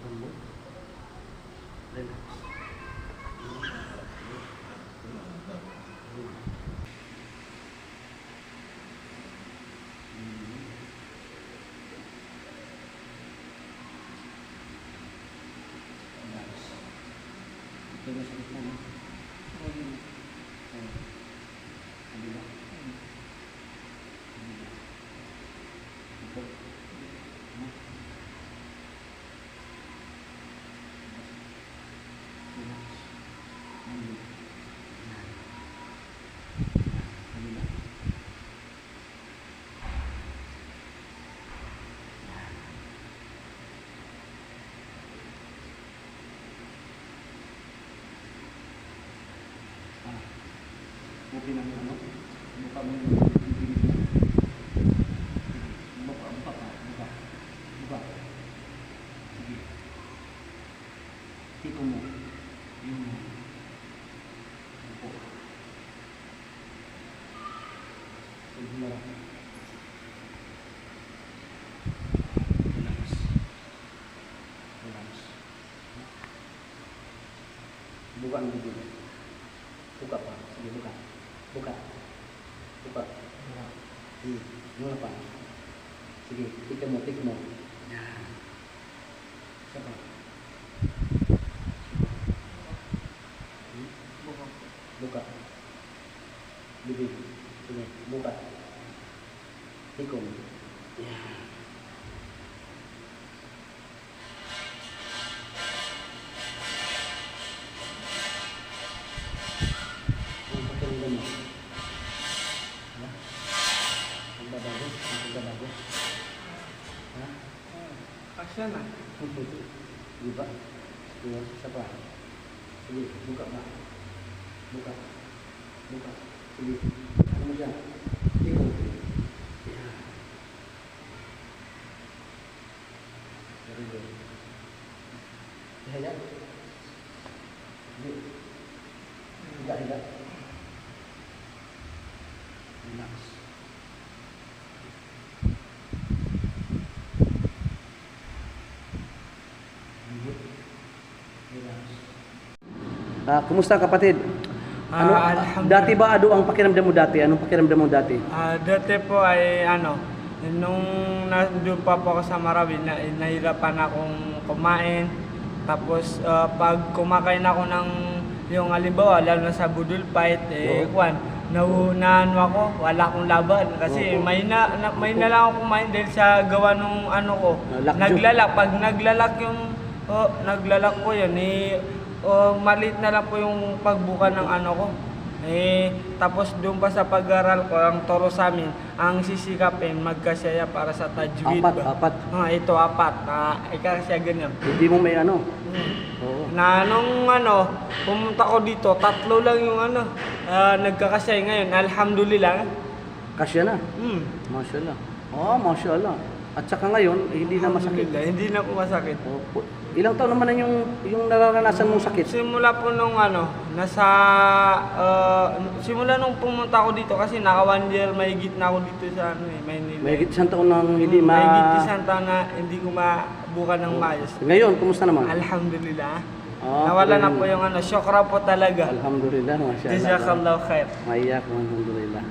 Lembut. Relax. Ito na sakit na, no? Kabila. Ito. Relax. Kabila. Bukin ang ano, buka mo yung bibig mo. Buka pa, buka. Buka. Sige. Tipo mo. Yung buko. Sige mo lang. Relax. Relax. Buka ang bibig. Buka pa. Sige, buka. Buka. Buka. Mula pa. Sige, tik mo. Yan. Isa pa. Buka. Bibig. Sige, buka. Tikong. Yan. Ang pakiramdam mo. Ha? Magbabago? Ha? Kasya na. Di ba? Sige, isa pa. Sige, buka ba? Buka. Sige. Ano mo dyan? Tingko. Yan. Very good. Higa. Higa. Relax. Kumusta kapatid? Dati ba ang pakiramdam mo dati? Anong pakiramdam mo dati? Dati po ay nung nandun pa po ako sa Marawi, nahirapan akong kumain. Tapos pag kumakain ako ng yung halimbawa, lalo na sa budol fight, nauunahan ako, wala akong laban. Kasi may na lang ako kumain dahil sa gawa nung ano ko. Naglalak. Pag naglalak naglalak ko yun, maliit na lang po yung pagbuka ng ano ko. Tapos doon pa sa pag-aral ko, ang turo sa amin, ang sisikapin, magkasya para sa tajwid. Apat. Ito, 4. Ikasya ganyan. Hindi mo may ano? Oo. Na nung pumunta ko dito, 3 lang yung nagkakasya ngayon. Alhamdulillah. Kasya na? Mashallah. Mashallah. At saka ngayon, hindi na masakit. Hindi na po masakit. Ilang taon naman na yung nararanasan mong sakit? Simula po nung simula nung pumunta ako dito kasi naka 1 year mahigit na ako dito sa Maynila. Mahigit 1 taon nang hindi mahigit 1 taon na hindi ko mabuka ng maayos. Ngayon, kumusta naman? Alhamdulillah. Nawala na po yung syokra po talaga. Alhamdulillah, mashallah. Jazakallahu khair. Maiyak, alhamdulillah.